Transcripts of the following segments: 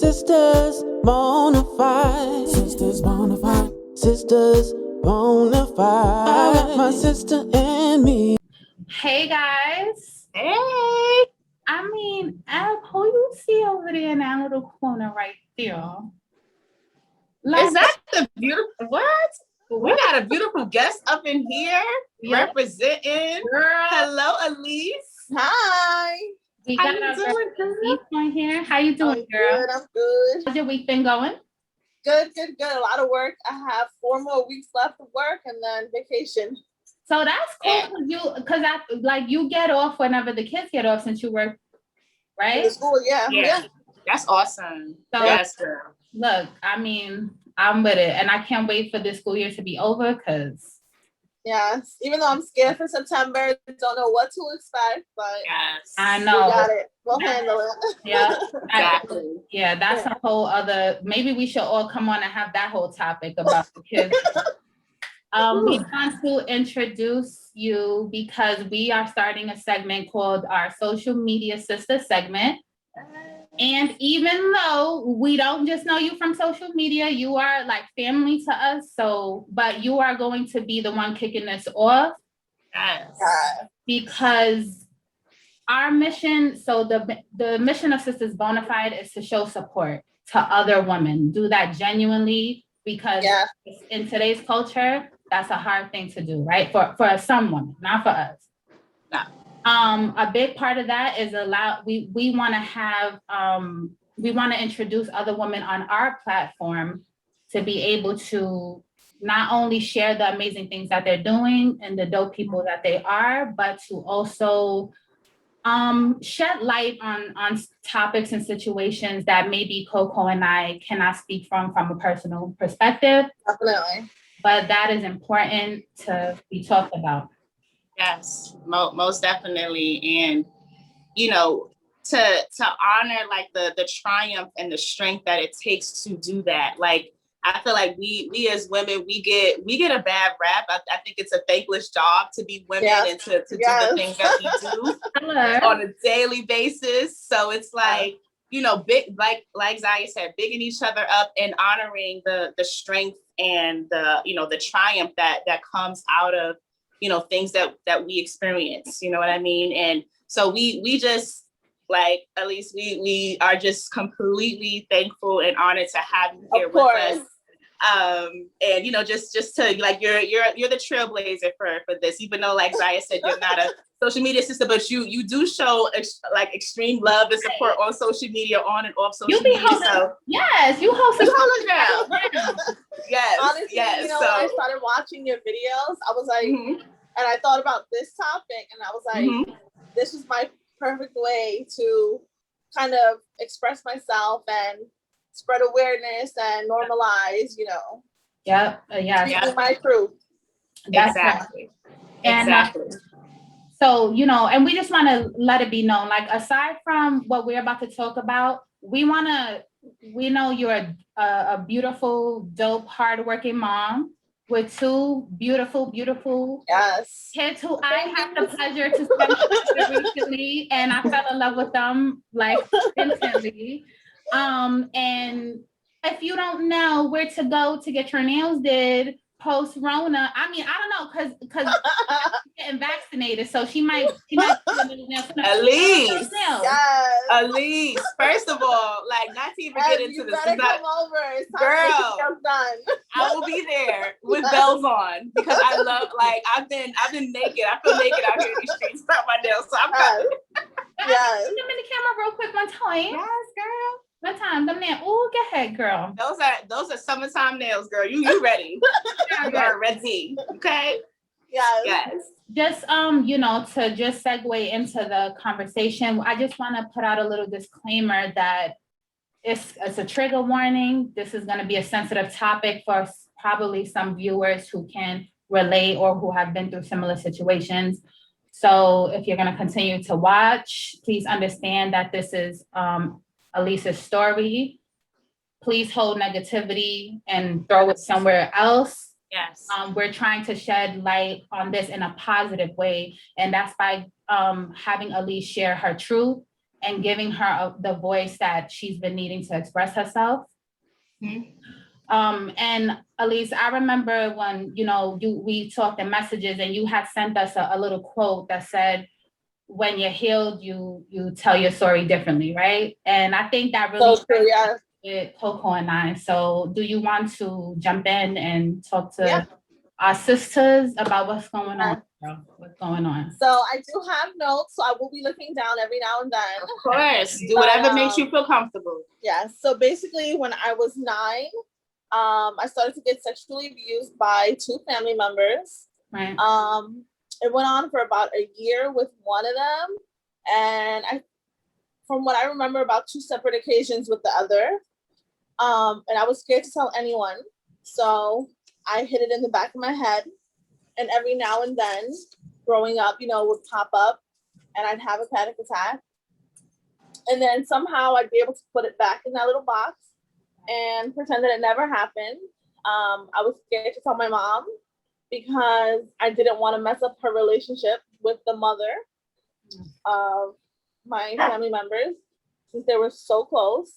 Sistas bonafide. Sistas bonafide. Sistas bonafide. My sister and me. Hey guys. Hey. I mean, Ab, who you see over there in that little corner right there? Is that the beautiful what? We got a beautiful guest up in here representing. Girl. Hello, Ellesse. Hi. We How got you our doing, girl girl? on here. How you doing, girl? Good, I'm good. How's your week been going? Good. A lot of work. I have 4 more weeks left of work and then vacation. So that's cool because you get off whenever the kids get off since you work, right? In the school, yeah. That's awesome. So, yes, girl. Look, I mean, I'm with it, and I can't wait for this school year to be over because. Yes, even though I'm scared for September, don't know what to expect, but yes, I know. We got it. We'll handle it. Yeah, exactly. That's a whole other. Maybe we should all come on and have that whole topic about the kids. We want to introduce you because we are starting a segment called our Social Media Sister segment. And even though we don't just know you from social media, you are like family to us. But you are going to be the one kicking this off. Yes. Because our mission, so the mission of Sistas Bonafide is to show support to other women. Do that genuinely because in today's culture, that's a hard thing to do, right? For some women, not for us. No. A big part of that is we want to introduce other women on our platform to be able to not only share the amazing things that they're doing and the dope people that they are, but to also shed light on topics and situations that maybe Coco and I cannot speak from a personal perspective. Definitely. But that is important to be talked about. Yes, most definitely. And, to honor like the triumph and the strength that it takes to do that. Like, I feel like we as women, we get a bad rap. I think it's a thankless job to be women and to do the things that we do on a daily basis. So it's like, big, like Zahia said, bigging each other up and honoring the strength and the triumph that comes out of, things that we experience, you know what I mean? And so we just, like, at least we are just completely thankful and honored to have you here with us. And just to like you're the trailblazer for this, even though like Zahia said you're not a social media sister, but you do show like extreme love and support on social media, on and off social media. Yes, you host a Yes. Honestly, when I started watching your videos, I was like, and I thought about this topic, and I was like, this is my perfect way to kind of express myself and spread awareness and normalize, speaking my truth. Exactly. So, and we just want to let it be known, like, aside from what we're about to talk about, we know you're a beautiful, dope, hardworking mom with 2 beautiful kids who I had the pleasure to spend with recently, and I fell in love with them like instantly. And if you don't know where to go to get your nails did post-Rona, I mean, I don't know, because getting vaccinated, so she might Ellesse. Ellesse. First of all, like, not to even get into this. Come over. It's time girl, to get done. I will be there with bells on because I love, like, I've been naked. I feel naked out here in these streets without my nails, so I'm coming. Yes. Put them in the camera real quick one time. Yes, girl. One time, them nails. Oh, go ahead, girl. Those are summertime nails, girl. You ready? You are ready. Okay. Yes. Just to just segue into the conversation, I just want to put out a little disclaimer that it's a trigger warning. This is going to be a sensitive topic for probably some viewers who can relate or who have been through similar situations. So if you're going to continue to watch, please understand that this is Ellesse's story. Please hold negativity and throw it somewhere else. Yes. We're trying to shed light on this in a positive way, and that's by having Ellesse share her truth and giving her the voice that she's been needing to express herself. And Ellesse, I remember when, we talked in messages and you had sent us a little quote that said, when you're healed, you tell your story differently, right? And I think that really with Coco and I. So do you want to jump in and talk to our sisters about what's going on? What's going on? So I do have notes, so I will be looking down every now and then. Of course, do whatever makes you feel comfortable. Yeah, so basically when I was 9, I started to get sexually abused by 2 family members. Right. It went on for about a year with one of them, and from what I remember, about 2 separate occasions with the other. And I was scared to tell anyone, so I hid it in the back of my head, and every now and then, growing up, would pop up, and I'd have a panic attack, and then somehow I'd be able to put it back in that little box and pretend that it never happened. I was scared to tell my mom because I didn't want to mess up her relationship with the mother of my family members, since they were so close.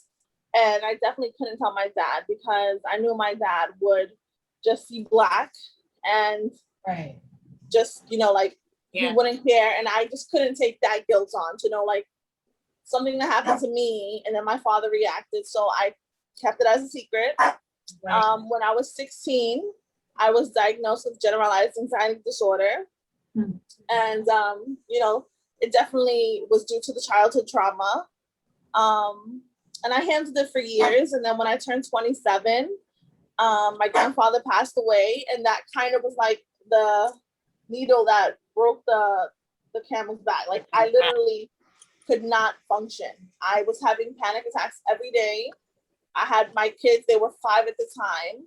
And I definitely couldn't tell my dad because I knew my dad would just see black and just, he wouldn't care. And I just couldn't take that guilt on to know, something that happened to me and then my father reacted. So I kept it as a secret. When I was 16, I was diagnosed with generalized anxiety disorder. And, it definitely was due to the childhood trauma. And I handled it for years. And then when I turned 27, my grandfather passed away. And that kind of was like the needle that broke the camel's back. I literally could not function. I was having panic attacks every day. I had my kids, they were 5 at the time.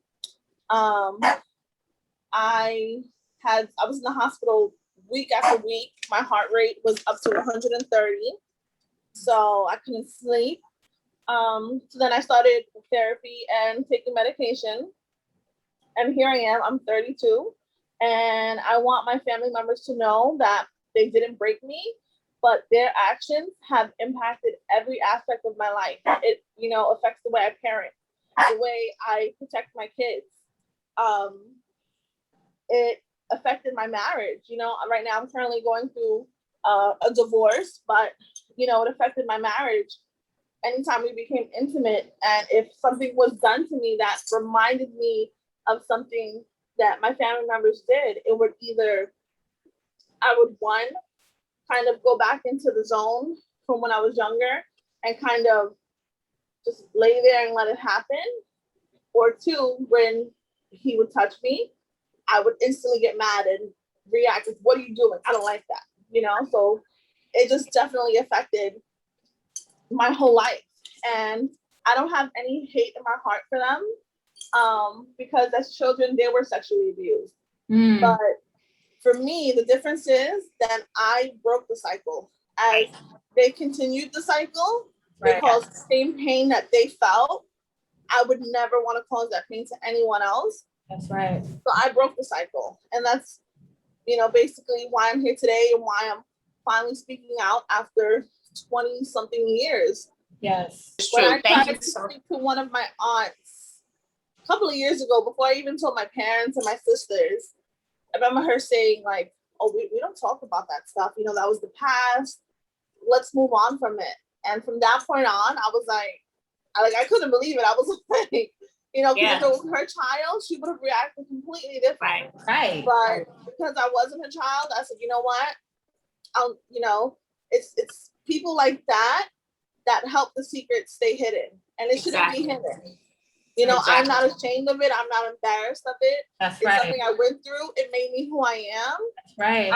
I was in the hospital week after week. My heart rate was up to 130. So I couldn't sleep. So then I started therapy and taking medication. And here I am, I'm 32. And I want my family members to know that they didn't break me, but their actions have impacted every aspect of my life. It, affects the way I parent, the way I protect my kids. It affected my marriage. Right now I'm currently going through a divorce, but, it affected my marriage. Anytime we became intimate, and if something was done to me that reminded me of something that my family members did, it would either, I would, one, kind of go back into the zone from when I was younger and kind of just lay there and let it happen. Or 2, when he would touch me, I would instantly get mad and react with, what are you doing? I don't like that, So it just definitely affected my whole life. And I don't have any hate in my heart for them, because as children, they were sexually abused. But for me, the difference is that I broke the cycle. As they continued the cycle, they caused the same pain that they felt. I would never want to cause that pain to anyone else. That's right. So I broke the cycle. And that's, basically why I'm here today and why I'm finally speaking out after 20 something years. Yes. When I tried to speak to one of my aunts a couple of years ago, before I even told my parents and my sisters, I remember her saying oh, we don't talk about that stuff. That was the past. Let's move on from it. And from that point on, I was I couldn't believe it. I was like, if it was her child, she would have reacted completely different. Right. But because I wasn't her child, I said, you know what? It's people like that help the secret stay hidden. And it shouldn't be hidden. I'm not ashamed of it. I'm not embarrassed of it. That's it's right. something I went through. It made me who I am. That's right.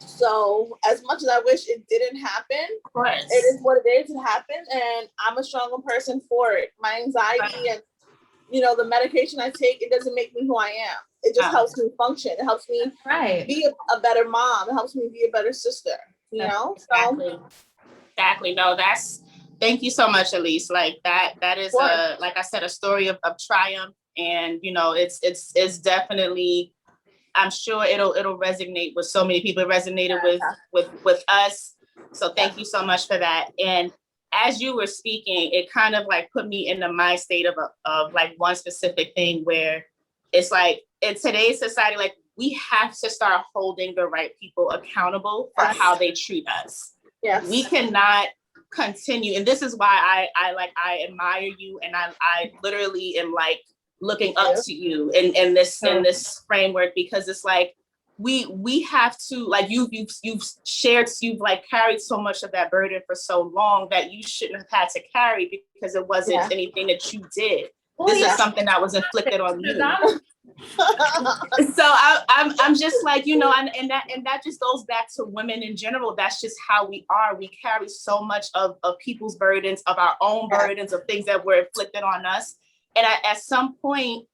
So as much as I wish it didn't happen, Of course, it is what it is. It happened, and I'm a stronger person for it. My anxiety and the medication I take, it doesn't make me who I am. It just helps me function. It helps me be a better mom. It helps me be a better sister. Exactly. Exactly. No, thank you so much, Ellesse. That is like I said, a story of triumph, and it's definitely, I'm sure it'll resonate with so many people. It resonated with us. So thank you so much for that. And as you were speaking, it kind of like put me in the mind state of like one specific thing where it's like in today's society, like we have to start holding the right people accountable for how they treat us. Yes. We cannot continue. And this is why I admire you. And I literally am like looking up to you in this framework, because it's like, we have to, like you've like carried so much of that burden for so long that you shouldn't have had to carry, because it wasn't anything that you did. This is something that was inflicted on you. So I'm just like, you know, and that just goes back to women in general. That's just how we are. We carry so much of people's burdens, of our own burdens, of things that were inflicted on us. And at some point,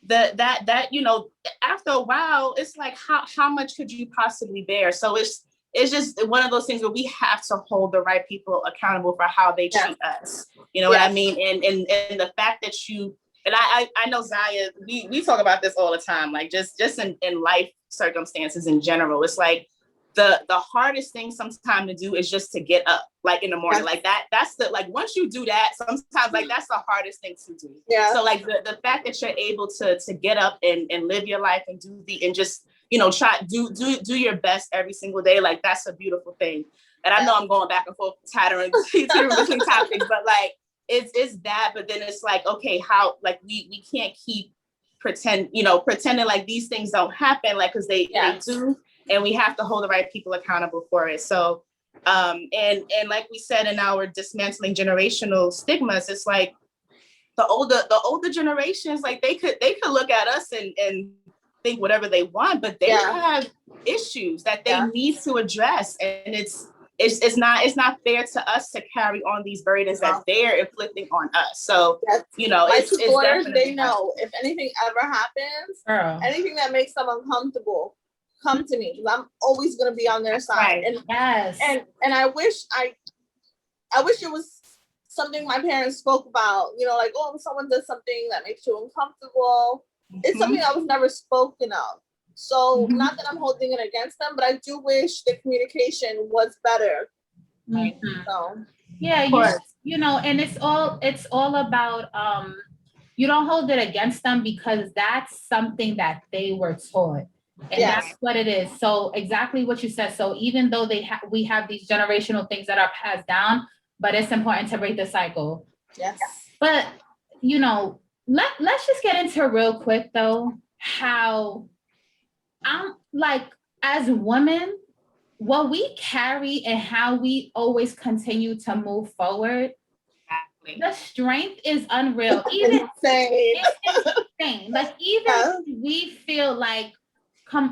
that you know, after a while, it's like how much could you possibly bear? So it's just one of those things where we have to hold the right people accountable for how they treat us. You know what I mean? And the fact that you, and I know Zahia, we talk about this all the time, like just in life circumstances in general. It's like the hardest thing sometimes to do is just to get up, like in the morning, like that's the, like, once you do that, sometimes like that's the hardest thing to do. So like the fact that you're able to get up and live your life and and just, you know, try do your best every single day, like that's a beautiful thing. And I know I'm going back and forth, teetering between topics, but like it's that. But then it's like, okay, how, like we can't keep pretending like these things don't happen, like, because they do. And we have to hold the right people accountable for it. So, and like we said, in our dismantling generational stigmas, it's like the older generations, like they could look at us and think whatever they want, but they have issues that they need to address, and it's not fair to us to carry on these burdens that they're inflicting on us. So, you know, my two daughters, they know if anything ever happens, anything that makes them uncomfortable, come to me, because I'm always going to be on their side. And and I wish it was something my parents spoke about, you know, like, oh, if someone does something that makes you uncomfortable, it's something that was never spoken of. So not that I'm holding it against them, but I do wish the communication was better. So you know, and it's all about you don't hold it against them, because that's something that they were taught. And that's what it is. So exactly what you said. So even though we have these generational things that are passed down, but it's important to break the cycle. Yes. But, you know, let's just get into real quick though, how I'm like, as women, what we carry and how we always continue to move forward, the strength is unreal. Even it's insane. Like, even we feel like,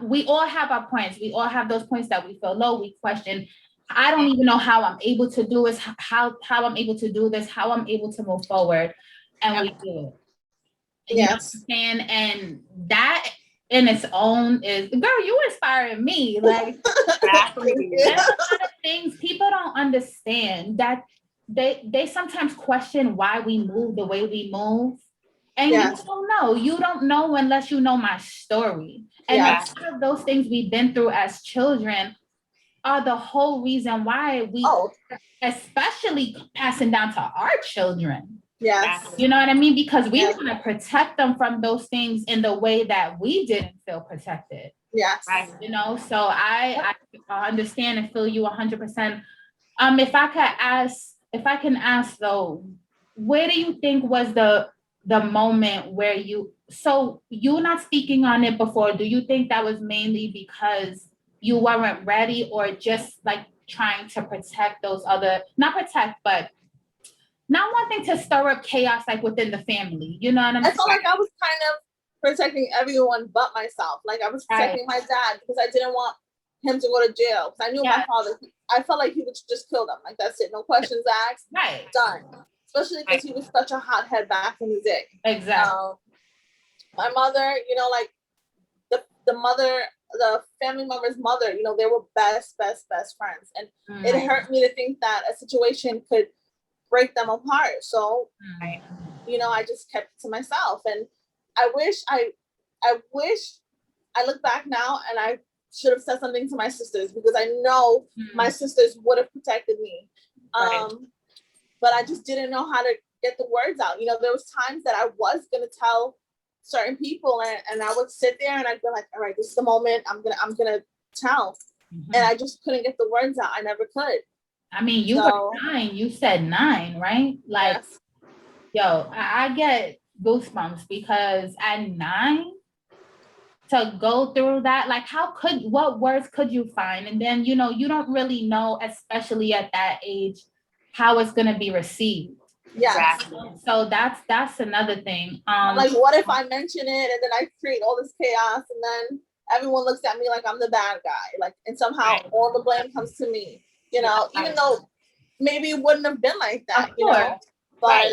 we all have our points. We all have those points that we feel low, we question. I don't even know how I'm able to do this, how I'm able to do this, how I'm able to move forward. And we do it. Yes. And that in its own is, girl, you inspiring me. Like, there's a lot of things people don't understand, that they sometimes question why we move the way we move. And you don't know unless you know my story. And a lot of those things we've been through as children are the whole reason why we, especially passing down to our children. Yes. You know what I mean? Because we want to protect them from those things in the way that we didn't feel protected. Yes. You know, so I understand and feel you 100%. If I can ask though, where do you think was the moment where you're not speaking on it before, do you think that was mainly because you weren't ready, or just like trying to protect those other, not protect, but not wanting to stir up chaos like within the family? You know what I'm saying? I felt like I was kind of protecting everyone but myself. Like, I was protecting my dad because I didn't want him to go to jail, because I knew my father, I felt like he would just kill them. Like, that's it, no questions asked, done. Especially because he was such a hothead back in the day. Exactly. My mother, you know, like the family member's mother, you know, they were best friends. And it hurt me to think that a situation could break them apart. So, you know, I just kept it to myself. And I wish I look back now and I should have said something to my sisters because I know my sisters would have protected me. Right. But I just didn't know how to get the words out. You know, there was times that I was going to tell certain people and I would sit there and I'd be like, all right, this is the moment I'm going to tell. Mm-hmm. And I just couldn't get the words out. I never could. I mean, you were 9, you said 9, right? Like, yes. Yo, I get goosebumps because at 9, to go through that, like what words could you find? And then, you know, you don't really know, especially at that age, how it's going to be received. Yeah. Exactly. So that's another thing. Like, what if I mention it and then I create all this chaos and then everyone looks at me like I'm the bad guy, like, and somehow all the blame comes to me, you know, even though maybe it wouldn't have been like that, you know, but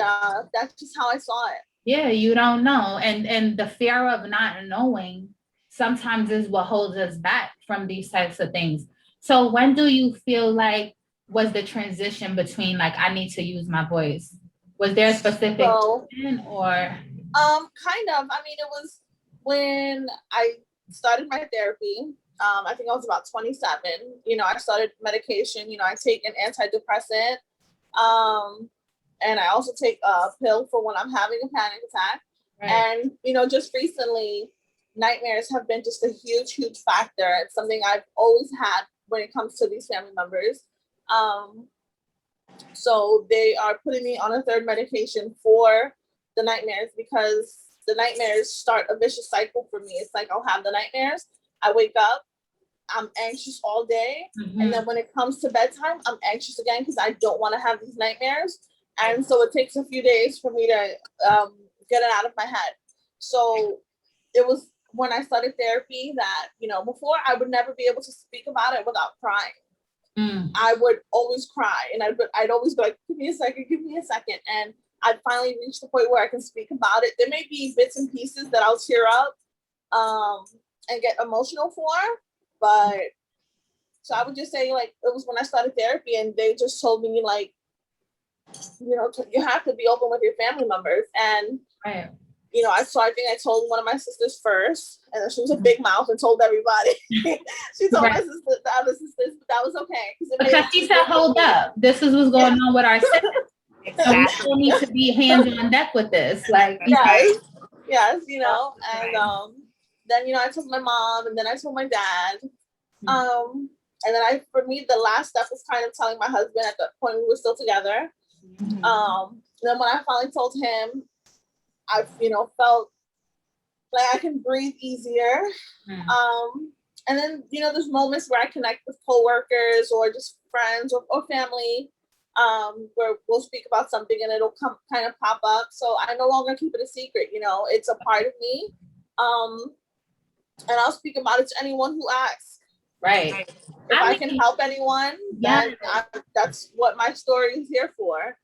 that's just how I saw it. Yeah, you don't know. And the fear of not knowing sometimes is what holds us back from these types of things. So when do you feel like was the transition between like, I need to use my voice? Was there a specific reason or? Kind of. I mean, it was when I started my therapy. I think I was about 27. You know, I started medication. You know, I take an antidepressant. And I also take a pill for when I'm having a panic attack. Right. And, you know, just recently, nightmares have been just a huge, huge factor. It's something I've always had when it comes to these family members. So they are putting me on a third medication for the nightmares because the nightmares start a vicious cycle for me. It's like I'll have the nightmares. I wake up, I'm anxious all day. Mm-hmm. And then when it comes to bedtime, I'm anxious again because I don't want to have these nightmares. And so it takes a few days for me to get it out of my head. So it was when I started therapy that, you know, before I would never be able to speak about it without crying. I would always cry and I'd always be like, give me a second. And I'd finally reach the point where I can speak about it. There may be bits and pieces that I'll tear up and get emotional for, but so I would just say like, it was when I started therapy and they just told me like, you know, you have to be open with your family members. And, you know, I think I told one of my sisters first, and then she was a big mouth and told everybody. She told my sister, the other sisters, but that was okay. Because she said, hold up, this is what's going on with our sisters. So we still need to be hands on deck with this. Like, yes, you know, and then, you know, I told my mom and then I told my dad. And then for me, the last step was kind of telling my husband at that point we were still together. Then when I finally told him, I, you know, felt like I can breathe easier. And then, you know, there's moments where I connect with coworkers or just friends or family, where we'll speak about something and it'll kind of pop up. So I no longer keep it a secret, you know, it's a part of me. And I'll speak about it to anyone who asks. Right. If I can help anyone, then that's what my story is here for.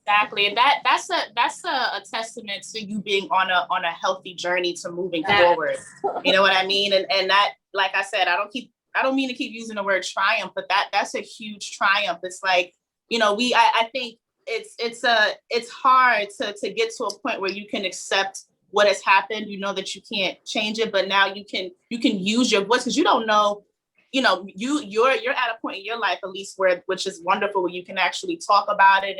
Exactly. And that's a testament to you being on a healthy journey to moving forward. You know what I mean? And that, like I said, I don't mean to keep using the word triumph, but that's a huge triumph. It's like, you know, I think it's hard to get to a point where you can accept what has happened. You know that you can't change it, but now you can use your voice because you don't know. You know, you're at a point in your life, at least which is wonderful, where you can actually talk about it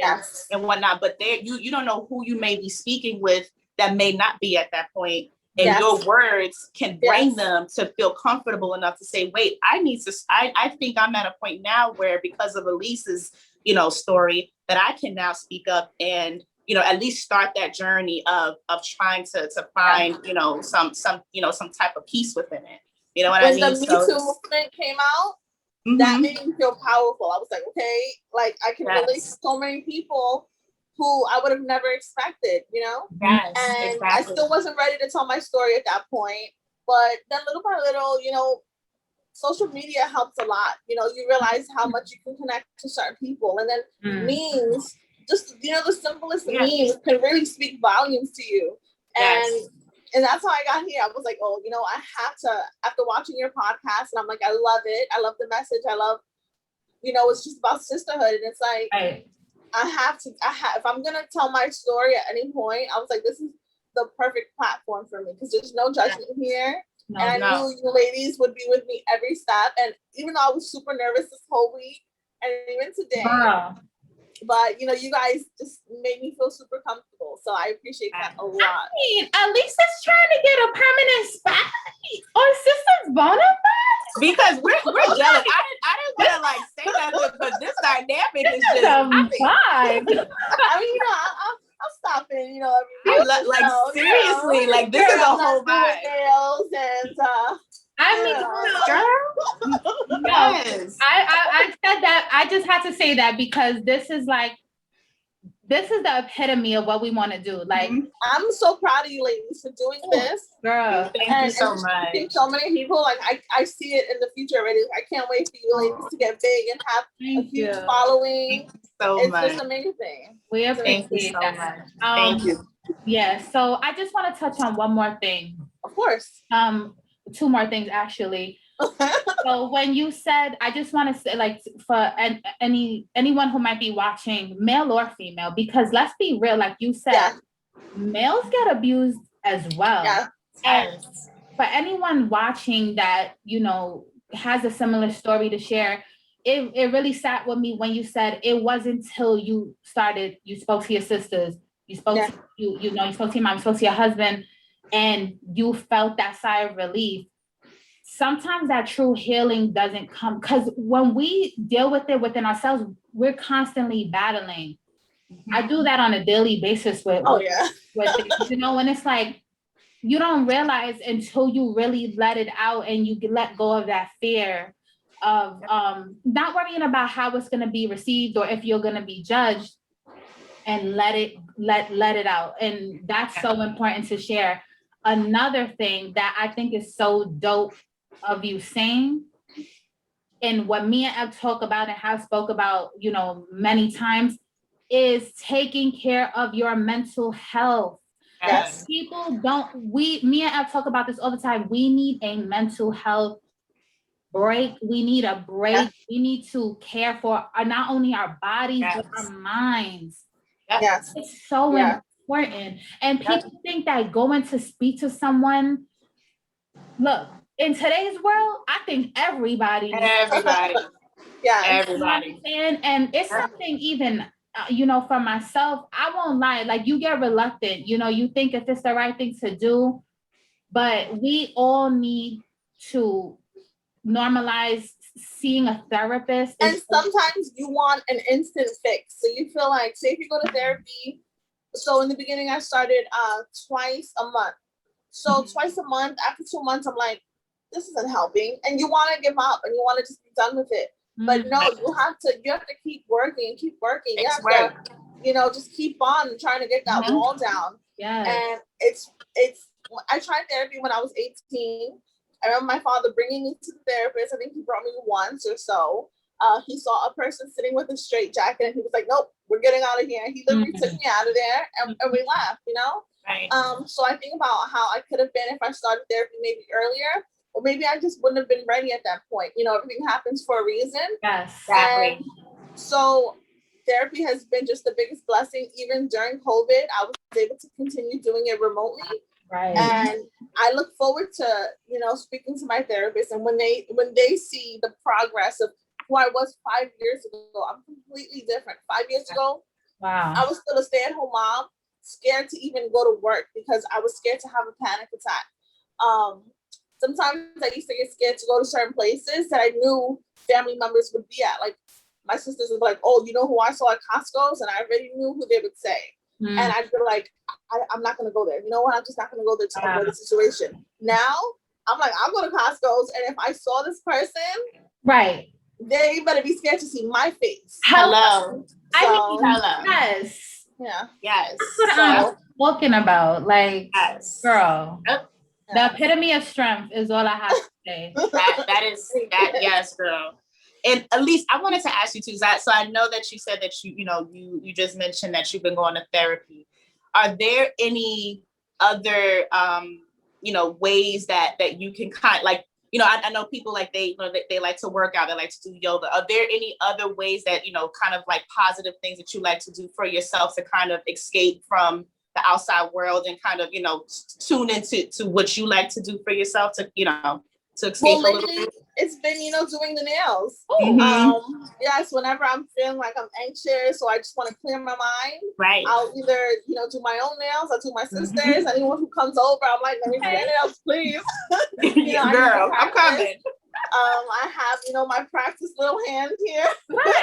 and whatnot. But there, you don't know who you may be speaking with that may not be at that point, and your words can bring them to feel comfortable enough to say, "Wait, I think I'm at a point now where because of Ellesse's, you know, story, that I can now speak up and, you know, at least start that journey of trying to find, you know, some type of peace within it." You know what I mean? When the Me Too movement came out, that made me feel powerful. I was like, okay, like I can relate to so many people who I would have never expected, you know? Yes, and exactly. I still wasn't ready to tell my story at that point. But then little by little, you know, social media helps a lot. You know, you realize how much you can connect to certain people. And then memes, just, you know, the simplest memes can really speak volumes to you. And that's how I got here. I was like, oh, you know, I have to, after watching your podcast, and I'm like, I love it. I love the message. I love, you know, it's just about sisterhood. And it's like, if I'm going to tell my story at any point, I was like, this is the perfect platform for me because there's no judgment here. No, and I knew you ladies would be with me every step. And even though I was super nervous this whole week and even today, but you know, you guys just made me feel super comfortable. So I appreciate that a lot. I mean, Ellesse is trying to get a permanent spot on Sistas Bonafide. Because we're jealous. I didn't want to like say nothing, but this dynamic is just vibe. I mean, you know, I'll stop in, you know, seriously, like this is a whole vibe. Nails and I mean, yes. I said that. I just had to say that because this is the epitome of what we want to do. Like, I'm so proud of you ladies for doing this. Girl, thank you so much. So many people, like I see it in the future already. I can't wait for you ladies to get big and have a huge following. It's just amazing. We appreciate that. So much. Thank you. Yeah, so I just want to touch on one more thing. Of course. Two more things actually. So when you said, I just want to say, like, for anyone who might be watching, male or female, because let's be real, like you said, males get abused as well. Yeah. And for anyone watching that, you know, has a similar story to share, it really sat with me when you said it wasn't until you spoke to your sisters, you spoke to you spoke to your mom, you spoke to your husband, and you felt that sigh of relief. Sometimes that true healing doesn't come, because when we deal with it within ourselves, we're constantly battling. I do that on a daily basis with you know, when it's like, you don't realize until you really let it out and you let go of that fear of not worrying about how it's going to be received or if you're going to be judged, and let it out. And that's so important to share. Another thing that I think is so dope of you saying, and what me and Ev talk about and have spoke about, you know, many times, is taking care of your mental health. Yes. People me and Ev talk about this all the time. We need a mental health break. We need a break. Yes. We need to care for not only our bodies, but our minds. Yes. It's so important. And people think that going to speak to someone, look, in today's world, I think everybody. Everybody. And it's something even, you know, for myself, I won't lie, like you get reluctant, you know, you think if it's the right thing to do, but we all need to normalize seeing a therapist. And sometimes you want an instant fix. So you feel like, say if you go to therapy, so in the beginning I started twice a month. So twice a month, after 2 months, I'm like, this isn't helping. And you want to give up and you want to just be done with it. But no, you have to keep working. You have to, you know, just keep on trying to get that wall down. Yeah. And it's I tried therapy when I was 18. I remember my father bringing me to the therapist. I think he brought me once or so. He saw a person sitting with a straight jacket and he was like, nope, we're getting out of here. He literally took me out of there and we left, you know? Right. So I think about how I could have been if I started therapy maybe earlier, or maybe I just wouldn't have been ready at that point. You know, everything happens for a reason. Yes, exactly. And so therapy has been just the biggest blessing. Even during COVID, I was able to continue doing it remotely. Right. And I look forward to, you know, speaking to my therapist, and when they see the progress of who I was 5 years ago, I'm completely different. 5 years ago, I was still a stay-at-home mom, scared to even go to work because I was scared to have a panic attack. Sometimes I used to get scared to go to certain places that I knew family members would be at. Like my sisters would be like, oh, you know who I saw at Costco's? And I already knew who they would say. And I'd be like, I'm not going to go there. You know what? I'm just not going to go there to avoid the situation. Now, I'm like, I'll go to Costco's. And if I saw this person, right, they better be scared to see my face. Hello. Hello. Yes. Yeah. Yes. That's what I'm talking about. Like, girl, the epitome of strength is all I have to say. that is, yes, girl. And Ellesse, I wanted to ask you too, so I know that you said that you just mentioned that you've been going to therapy. Are there any other, ways that you can kind of, like, you know, I know people like they like to work out, they like to do yoga. Are there any other ways that, you know, kind of like positive things that you like to do for yourself to kind of escape from the outside world and kind of, tune into what you like to do for yourself to, to escape a little bit? It's been, doing the nails. Mm-hmm. Yes, whenever I'm feeling like I'm anxious or I just want to clear my mind, right. I'll either, do my own nails or do my sisters. Anyone who comes over, I'm like, let me do your nails, please. Girl, I'm coming. I have, my practice little hand here.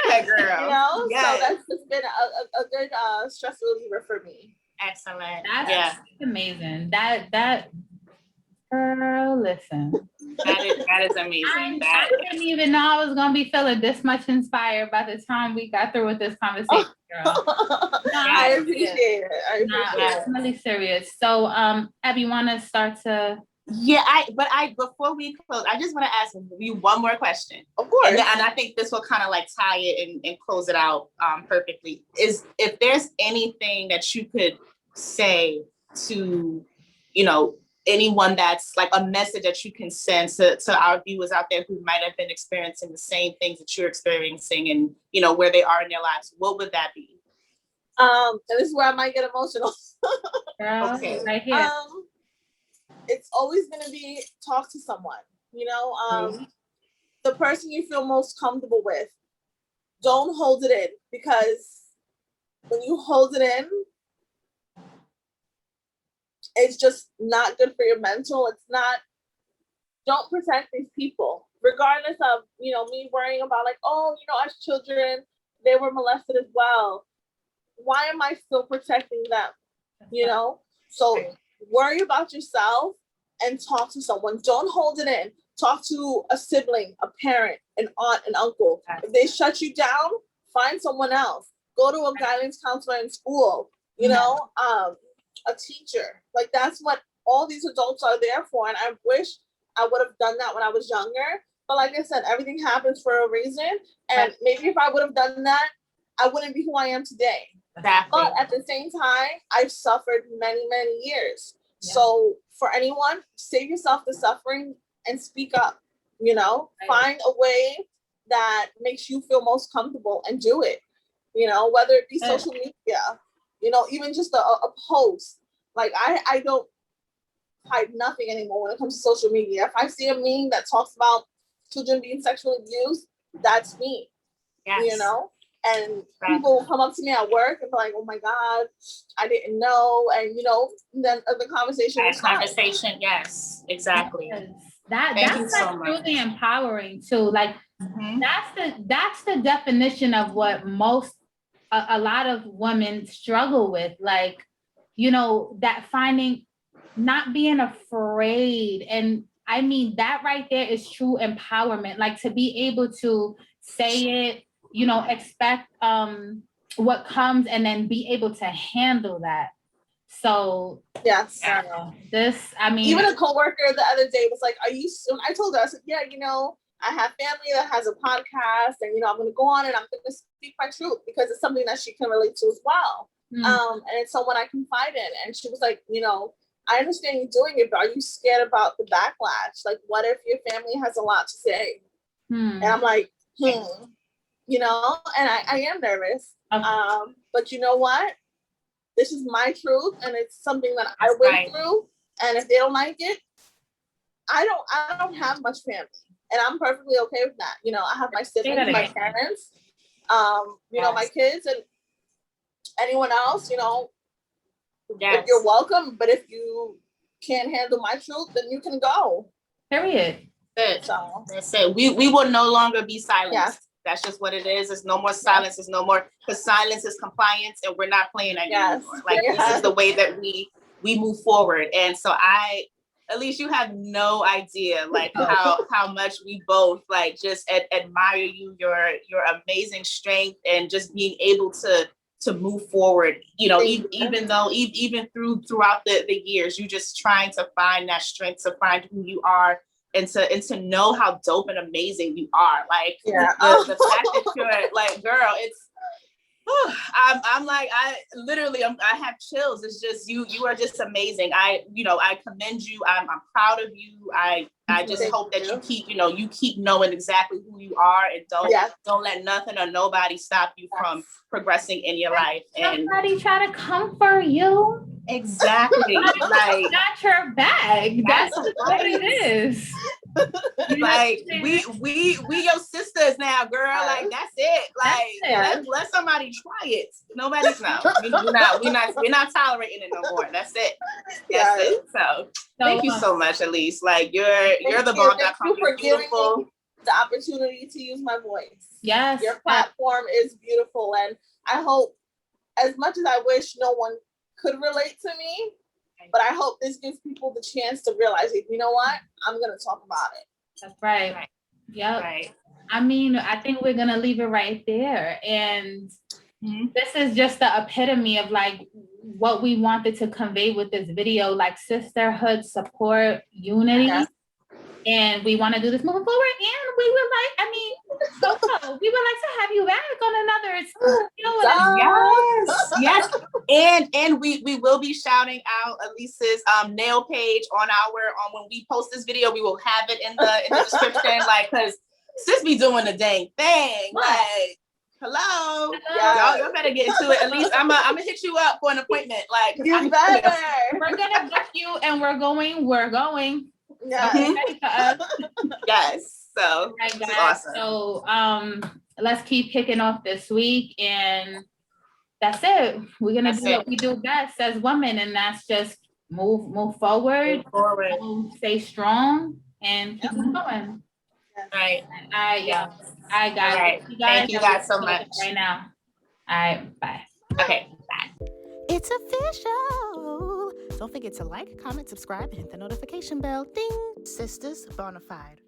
Yeah, girl. So that's just been a good stress reliever for me. Excellent. That's amazing. That girl, listen. That is amazing. I didn't even know I was gonna be feeling this much inspired by the time we got through with this conversation, girl. I appreciate it. I'm really serious. So, Abby, you want to start to? Yeah, before we close, I just want to ask you one more question. Of course. And I think this will kind of like tie it and close it out perfectly. Is if there's anything that you could say to, anyone that's like a message that you can send to our viewers out there who might have been experiencing the same things that you're experiencing and, where they are in their lives, what would that be? And this is where I might get emotional. Girl, okay. Right here. It's always going to be talk to someone, the person you feel most comfortable with. Don't hold it in, because when you hold it in, it's just not good for your mental. It's not, don't protect these people, regardless of, me worrying about like, as children, they were molested as well. Why am I still protecting them? So worry about yourself and talk to someone. Don't hold it in. Talk to a sibling, a parent, an aunt, an uncle. If they shut you down, find someone else. Go to a guidance counselor in school, a teacher. Like, that's what all these adults are there for. And I wish I would have done that when I was younger. But like I said, everything happens for a reason. And maybe if I would have done that, I wouldn't be who I am today. Exactly. But at the same time, I've suffered many, many years. Yeah. So for anyone, save yourself the suffering and speak up, find a way that makes you feel most comfortable and do it, whether it be social media, even just a post. Like I don't hide nothing anymore when it comes to social media. If I see a meme that talks about children being sexually abused, that's me, and people will come up to me at work and be like, oh my God, I didn't know. And, then the conversation. Yes, exactly. That's like really empowering too. Like that's the definition of what a lot of women struggle with. Like, that finding, not being afraid. And I mean, that right there is true empowerment. Like, to be able to say it, expect what comes and then be able to handle that. So yes, even a coworker the other day was like, "Are you?" I told her, I said, "Yeah, I have family that has a podcast, and I'm going to go on and I'm going to speak my truth because it's something that she can relate to as well, and it's someone I confide in." And she was like, "I understand you doing it, but are you scared about the backlash? Like, what if your family has a lot to say?" And I'm like, and I am nervous. Okay. But you know what? This is my truth, and it's something that I went through. And if they don't like it, I don't have much family, and I'm perfectly okay with that. I have my siblings, my parents, my kids, and anyone else. If you're welcome. But if you can't handle my truth, then you can go. Period. That's it. We will no longer be silenced. Yeah. That's just what it is. There's no more silence. There's no more, because silence is compliance, and we're not playing that anymore. Like, this is the way that we move forward. And so Ellesse, you have no idea like how much we both like just admire you, your amazing strength, and just being able to move forward. Even throughout the years, you just trying to find that strength, to find who you are. And to know how dope and amazing you are, like the fact that you're like, girl, it's. I'm like, I have chills. It's just you are just amazing. I commend you. I'm proud of you. I just hope that you keep knowing exactly who you are, and don't let nothing or nobody stop you from progressing in your life. And somebody try to comfort you. Exactly. Like, not your bag. That's what it is. Like we your sisters now, girl. Like that's it. Like let somebody try it. Nobody's we're not tolerating it no more. That's it. That's it. So thank you so much, Ellesse. Like you're the bomb. Thank you for giving me the opportunity to use my voice. Yes. Your platform is beautiful, and I hope, as much as I wish no one could relate to me, but I hope this gives people the chance to realize, you know what, I'm gonna talk about it. That's right. Yep. Right. I mean, I think we're gonna leave it right there. And this is just the epitome of like what we wanted to convey with this video, like sisterhood, support, unity. Yes. And we want to do this moving forward. And we would like, I mean, Coco, we would like to have you back on another, you know, yes. And we will be shouting out Ellesse's nail page on when we post this video. We will have it in the description, like, because sis be doing the dang thing. Like, hello. Y'all better get into it. At least I'm gonna hit you up for an appointment. Like, you better. We're gonna book you, and we're going. Yeah. Yes. So right, this is awesome. So let's keep kicking off this week, and that's it. We're gonna do what we do best as women, and that's just move forward. Stay strong, and keep going. Right. I got it. Thank you guys so much. Right now. All right. Bye. Okay. Bye. It's official. Don't forget to like, comment, subscribe, and hit the notification bell. Ding. Sistas Bonafide.